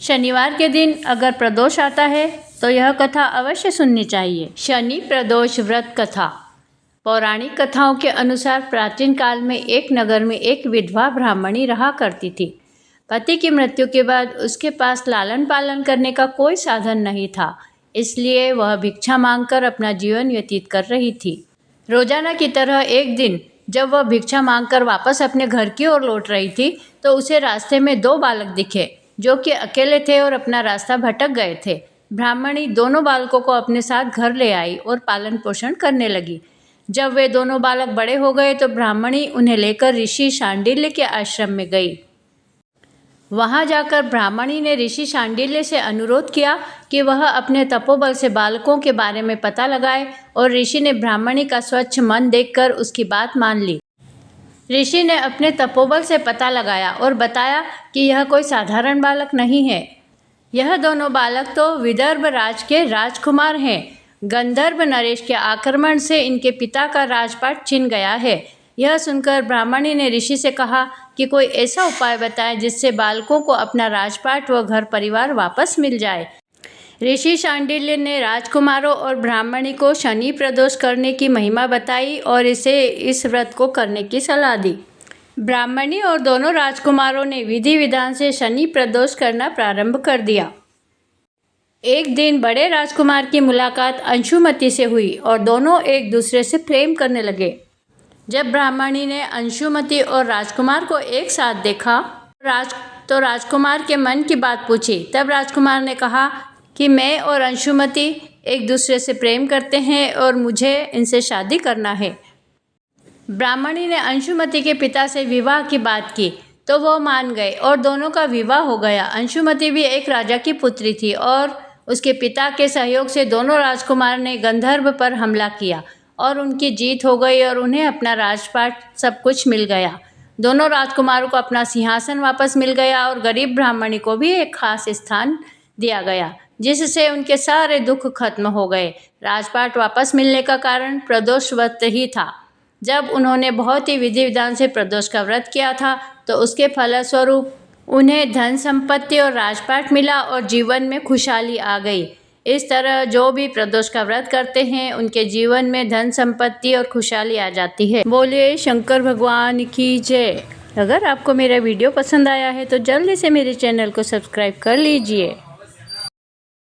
शनिवार के दिन अगर प्रदोष आता है तो यह कथा अवश्य सुननी चाहिए। शनि प्रदोष व्रत कथा। पौराणिक कथाओं के अनुसार प्राचीन काल में एक नगर में एक विधवा ब्राह्मणी रहा करती थी। पति की मृत्यु के बाद उसके पास लालन पालन करने का कोई साधन नहीं था, इसलिए वह भिक्षा मांगकर अपना जीवन व्यतीत कर रही थी। रोजाना की तरह एक दिन जब वह भिक्षा मांगकर वापस अपने घर की ओर लौट रही थी तो उसे रास्ते में दो बालक दिखे जो कि अकेले थे और अपना रास्ता भटक गए थे। ब्राह्मणी दोनों बालकों को अपने साथ घर ले आई और पालन पोषण करने लगी। जब वे दोनों बालक बड़े हो गए तो ब्राह्मणी उन्हें लेकर ऋषि शांडिल्य के आश्रम में गई। वहां जाकर ब्राह्मणी ने ऋषि शांडिल्य से अनुरोध किया कि वह अपने तपोबल से बालकों के बारे में पता लगाए और ऋषि ने ब्राह्मणी का स्वच्छ मन देखकर उसकी बात मान ली। ऋषि ने अपने तपोबल से पता लगाया और बताया कि यह कोई साधारण बालक नहीं है। यह दोनों बालक तो विदर्भ राज के राजकुमार हैं। गंधर्व नरेश के आक्रमण से इनके पिता का राजपाट छिन गया है। यह सुनकर ब्राह्मणी ने ऋषि से कहा कि कोई ऐसा उपाय बताएं जिससे बालकों को अपना राजपाट व घर परिवार वापस मिल जाए। ऋषि शांडिल्य ने राजकुमारों और ब्राह्मणी को शनि प्रदोष करने की महिमा बताई और इसे इस व्रत को करने की सलाह दी। ब्राह्मणी और दोनों राजकुमारों ने विधि विधान से शनि प्रदोष करना प्रारंभ कर दिया। एक दिन बड़े राजकुमार की मुलाकात अंशुमति से हुई और दोनों एक दूसरे से प्रेम करने लगे। जब ब्राह्मणी ने अंशुमति और राजकुमार को एक साथ देखा तो राजकुमार के मन की बात पूछी। तब राजकुमार ने कहा कि मैं और अंशुमति एक दूसरे से प्रेम करते हैं और मुझे इनसे शादी करना है। ब्राह्मणी ने अंशुमति के पिता से विवाह की बात की तो वो मान गए और दोनों का विवाह हो गया। अंशुमति भी एक राजा की पुत्री थी और उसके पिता के सहयोग से दोनों राजकुमार ने गंधर्व पर हमला किया और उनकी जीत हो गई और उन्हें अपना राजपाट सब कुछ मिल गया। दोनों राजकुमारों को अपना सिंहासन वापस मिल गया और गरीब ब्राह्मणी को भी एक खास स्थान दिया गया, जिससे उनके सारे दुख खत्म हो गए। राजपाट वापस मिलने का कारण प्रदोष व्रत ही था। जब उन्होंने बहुत ही विधि विधान से प्रदोष का व्रत किया था तो उसके फलस्वरूप उन्हें धन संपत्ति और राजपाट मिला और जीवन में खुशहाली आ गई। इस तरह जो भी प्रदोष का व्रत करते हैं उनके जीवन में धन संपत्ति और खुशहाली आ जाती है। बोलिए शंकर भगवान की जय। अगर आपको मेरा वीडियो पसंद आया है तो जल्दी से मेरे चैनल को सब्सक्राइब कर लीजिए।